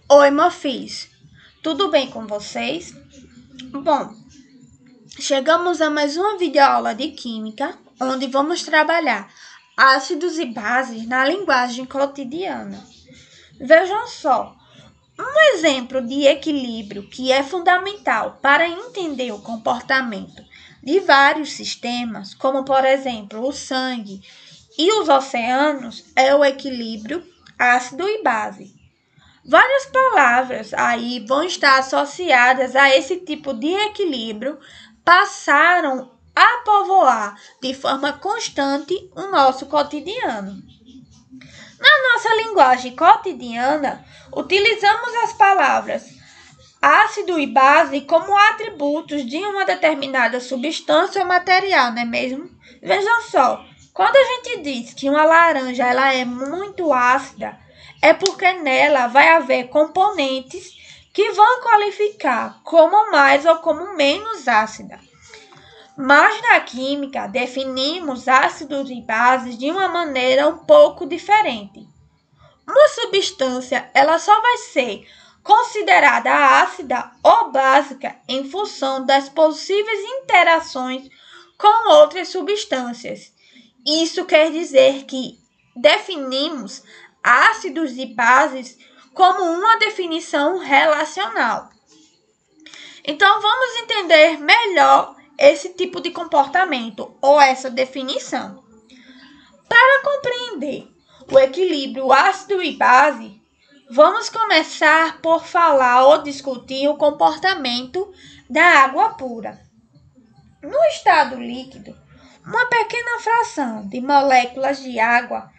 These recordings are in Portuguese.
Oi, meus filhos. Tudo bem com vocês? Bom, chegamos a mais uma videoaula de Química, onde vamos trabalhar ácidos e bases na linguagem cotidiana. Vejam só, um exemplo de equilíbrio que é fundamental para entender o comportamento de vários sistemas, como por exemplo o sangue e os oceanos, é o equilíbrio ácido e base. Várias palavras aí vão estar associadas a esse tipo de equilíbrio, passaram a povoar de forma constante o nosso cotidiano. Na nossa linguagem cotidiana, utilizamos as palavras ácido e base como atributos de uma determinada substância ou material, não é mesmo? Vejam só, quando a gente diz que uma laranja ela é muito ácida, é porque nela vai haver componentes que vão qualificar como mais ou como menos ácida. Mas na química, definimos ácidos e bases de uma maneira um pouco diferente. Uma substância ela só vai ser considerada ácida ou básica em função das possíveis interações com outras substâncias. Isso quer dizer que definimos ácidos e bases como uma definição relacional. Então, vamos entender melhor esse tipo de comportamento ou essa definição. Para compreender o equilíbrio ácido e base, vamos começar por falar ou discutir o comportamento da água pura. No estado líquido, uma pequena fração de moléculas de água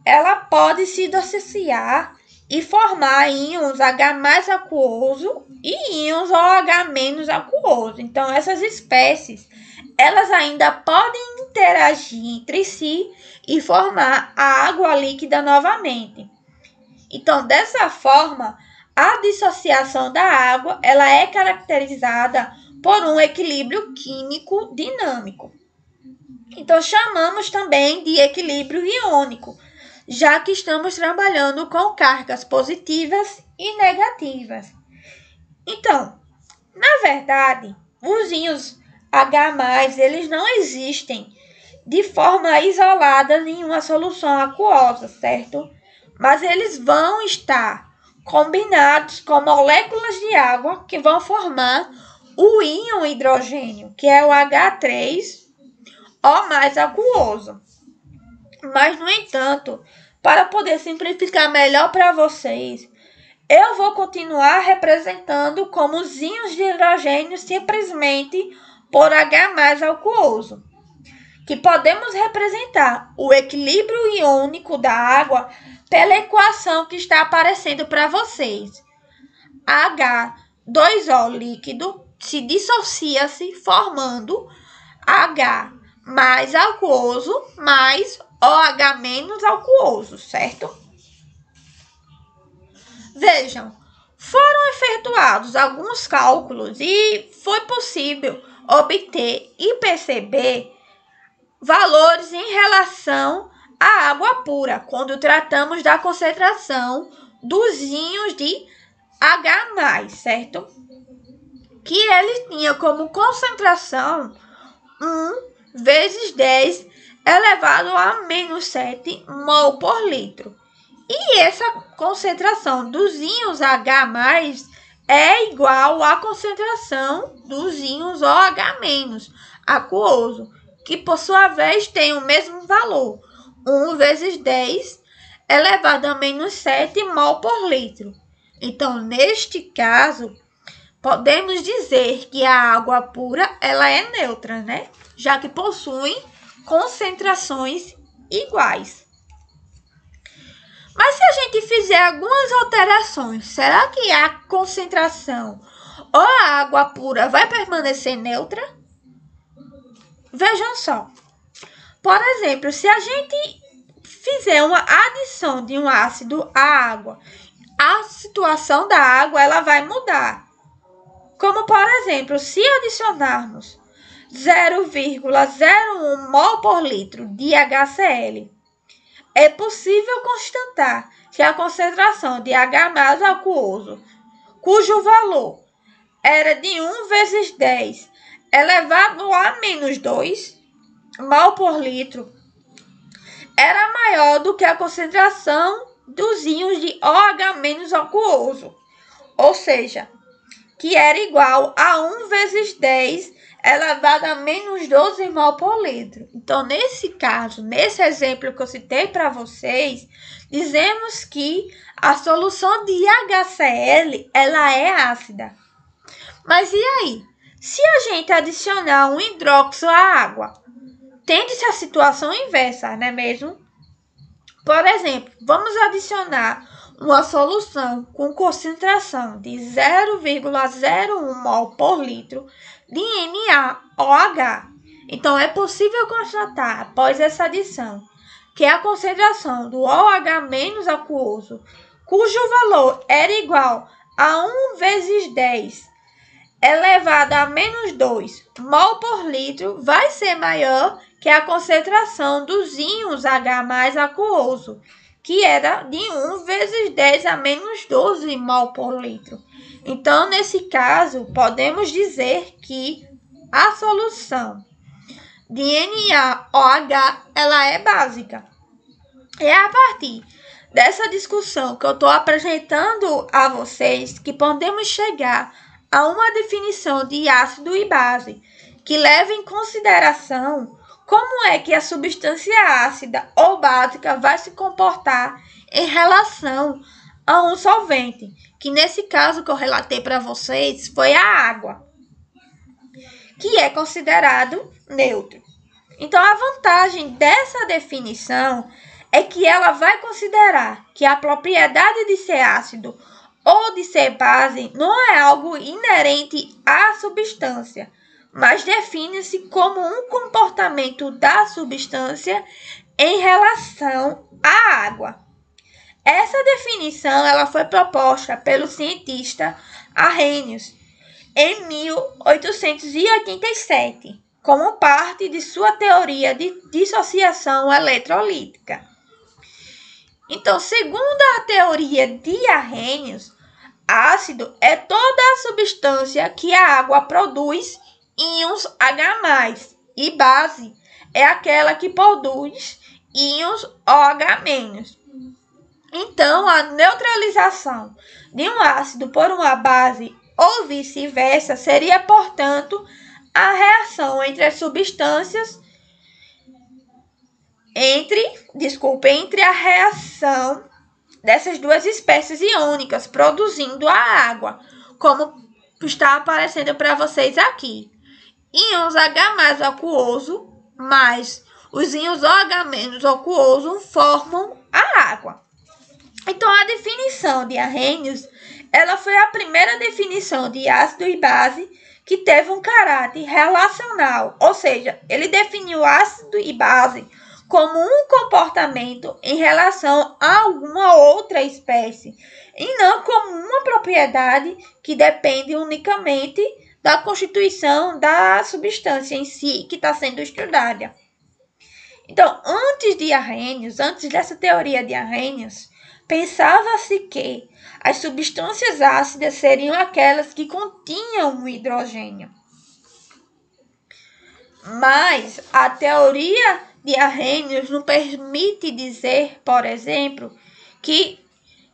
ela pode se dissociar e formar íons H mais aquoso e íons OH menos aquoso. Então, essas espécies, elas ainda podem interagir entre si e formar a água líquida novamente. Então, dessa forma, a dissociação da água, ela é caracterizada por um equilíbrio químico dinâmico. Então, chamamos também de equilíbrio iônico, já que estamos trabalhando com cargas positivas e negativas. Então, na verdade, os íons H+, eles não existem de forma isolada em uma solução aquosa, certo? Mas eles vão estar combinados com moléculas de água que vão formar o íon hidrogênio, que é o H3O mais aquoso. Mas, no entanto, para poder simplificar melhor para vocês, eu vou continuar representando como os íons de hidrogênio simplesmente por H+ aquoso, que podemos representar o equilíbrio iônico da água pela equação que está aparecendo para vocês. H2O líquido se dissocia-se formando H mais aquoso mais OH menos aquoso, certo? Vejam, foram efetuados alguns cálculos e foi possível obter e perceber valores em relação à água pura, quando tratamos da concentração dos íons de H+, certo? Que ele tinha como concentração 1 vezes 10 elevado a menos 7 mol por litro. E essa concentração dos íons H+, é igual à concentração dos íons OH- aquoso, que por sua vez tem o mesmo valor, 1 vezes 10 elevado a menos 7 mol por litro. Então, neste caso, podemos dizer que a água pura ela é neutra, né? Já que possui concentrações iguais. Mas se a gente fizer algumas alterações, será que a concentração ou a água pura vai permanecer neutra? Vejam só. Por exemplo, se a gente fizer uma adição de um ácido à água, a situação da água ela vai mudar. Como, por exemplo, se adicionarmos 0,01 mol por litro de HCl, é possível constatar que a concentração de H+ aquoso, cujo valor era de 1 vezes 10 elevado a menos 2 mol por litro, era maior do que a concentração dos íons de OH- aquoso, ou seja, que era igual a 1 vezes 10 elevado a menos 12 mol por litro. Então, nesse caso, nesse exemplo que eu citei para vocês, dizemos que a solução de HCl ela é ácida. Mas e aí? Se a gente adicionar um hidróxido à água, tende-se a situação inversa, não é mesmo? Por exemplo, vamos adicionar uma solução com concentração de 0,01 mol por litro de NaOH. Então, é possível constatar, após essa adição, que a concentração do OH- aquoso, cujo valor era igual a 1 vezes 10 elevado a menos 2 mol por litro, vai ser maior que a concentração dos íons H+ aquoso, que era de 1 vezes 10 a menos 12 mol por litro. Então, nesse caso, podemos dizer que a solução de NaOH ela é básica. É a partir dessa discussão que eu estou apresentando a vocês que podemos chegar a uma definição de ácido e base que leva em consideração como é que a substância ácida ou básica vai se comportar em relação a um solvente, que nesse caso que eu relatei para vocês foi a água, que é considerado neutro. Então, a vantagem dessa definição é que ela vai considerar que a propriedade de ser ácido ou de ser base não é algo inerente à substância, mas define-se como um comportamento da substância em relação à água. Essa definição ela foi proposta pelo cientista Arrhenius em 1887, como parte de sua teoria de dissociação eletrolítica. Então, segundo a teoria de Arrhenius, ácido é toda a substância que a água produz íons H+, e base é aquela que produz íons OH-. Então, a neutralização de um ácido por uma base ou vice-versa seria, portanto, a reação entre as substâncias entre a reação dessas duas espécies iônicas, produzindo a água, como está aparecendo para vocês aqui. Íons H+ aquoso mais os íons OH- aquoso formam a água. Então, a definição de Arrhenius, ela foi a primeira definição de ácido e base que teve um caráter relacional, ou seja, ele definiu ácido e base como um comportamento em relação a alguma outra espécie, e não como uma propriedade que depende unicamente da constituição da substância em si que está sendo estudada. Então, antes dessa teoria de Arrhenius, pensava-se que as substâncias ácidas seriam aquelas que continham o hidrogênio. Mas a teoria de Arrhenius nos permite dizer, por exemplo, que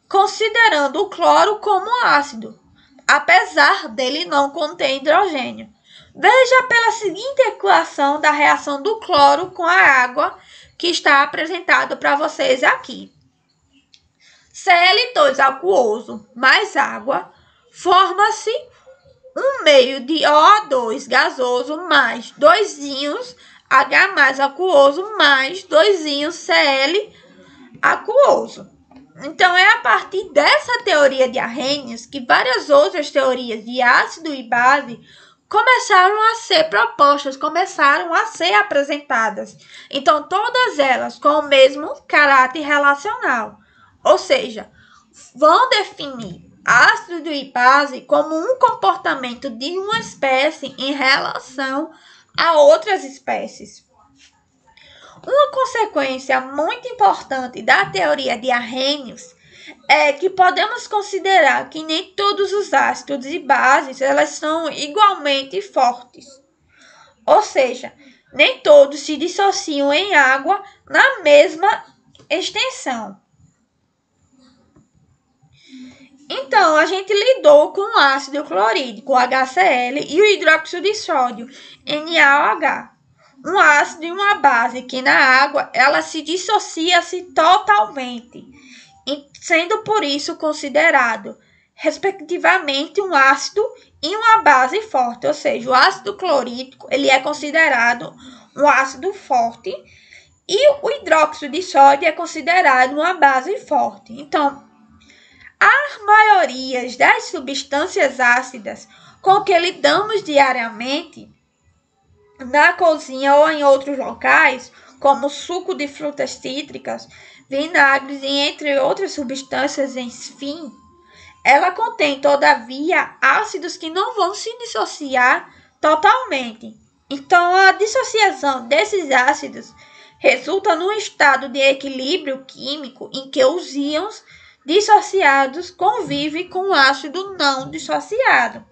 considerando o cloro como ácido, apesar dele não conter hidrogênio. Veja pela seguinte equação da reação do cloro com a água que está apresentado para vocês aqui. Cl2 aquoso mais água forma-se um meio de O2 gasoso mais 2 íons H+ aquoso mais 2 íons Cl aquoso. Então, é a partir dessa teoria de Arrhenius que várias outras teorias de ácido e base começaram a ser propostas, começaram a ser apresentadas. Então, todas elas com o mesmo caráter relacional, ou seja, vão definir ácido e base como um comportamento de uma espécie em relação a outras espécies. Uma consequência muito importante da teoria de Arrhenius é que podemos considerar que nem todos os ácidos e bases elas são igualmente fortes. Ou seja, nem todos se dissociam em água na mesma extensão. Então, a gente lidou com o ácido clorídrico, HCl, e o hidróxido de sódio, NaOH. Um ácido e uma base que na água ela se dissocia-se totalmente, sendo por isso considerado, respectivamente, um ácido e uma base forte. Ou seja, o ácido clorídrico ele é considerado um ácido forte e o hidróxido de sódio é considerado uma base forte. Então, a maioria das substâncias ácidas com que lidamos diariamente na cozinha ou em outros locais, como suco de frutas cítricas, vinagres e entre outras substâncias, enfim, ela contém, todavia, ácidos que não vão se dissociar totalmente. Então, a dissociação desses ácidos resulta num estado de equilíbrio químico em que os íons dissociados convivem com o ácido não dissociado.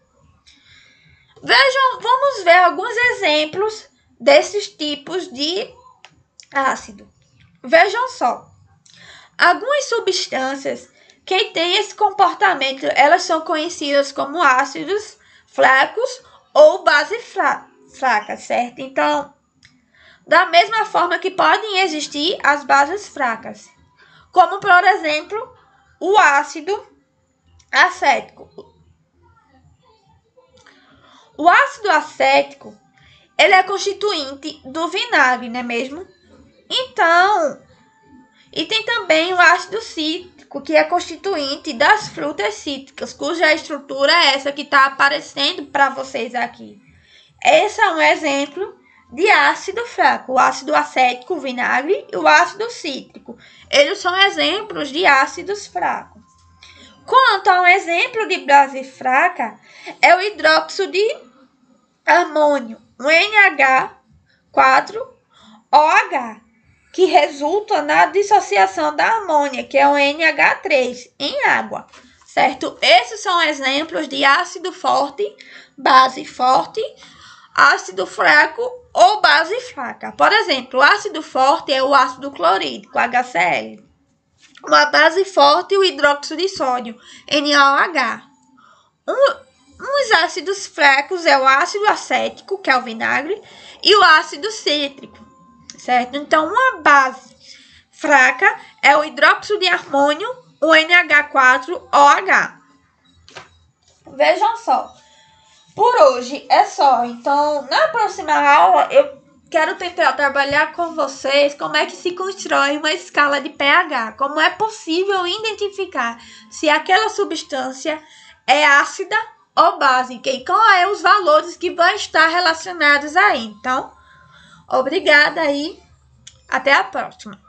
Vejam, vamos ver alguns exemplos desses tipos de ácido. Vejam só, algumas substâncias que têm esse comportamento, elas são conhecidas como ácidos fracos ou base fraca, certo? Então, da mesma forma que podem existir as bases fracas, como por exemplo, o ácido acético. O ácido acético, ele é constituinte do vinagre, não é mesmo? Então, e tem também o ácido cítrico, que é constituinte das frutas cítricas, cuja estrutura é essa que está aparecendo para vocês aqui. Esse é um exemplo de ácido fraco, o ácido acético, o vinagre, e o ácido cítrico. Eles são exemplos de ácidos fracos. Quanto a um exemplo de base fraca, é o hidróxido de amônio, o NH4OH, que resulta na dissociação da amônia, que é o NH3, em água, certo? Esses são exemplos de ácido forte, base forte, ácido fraco ou base fraca. Por exemplo, o ácido forte é o ácido clorídrico, HCl. Uma base forte, o hidróxido de sódio, NaOH. Uns ácidos fracos é o ácido acético, que é o vinagre, e o ácido cítrico, certo? Então, uma base fraca é o hidróxido de amônio, o NH4OH. Vejam só, por hoje é só. Então, na próxima aula, eu quero tentar trabalhar com vocês como é que se constrói uma escala de pH, como é possível identificar se aquela substância é ácida ou básica e quais são os valores que vão estar relacionados aí. Então, obrigada e até a próxima.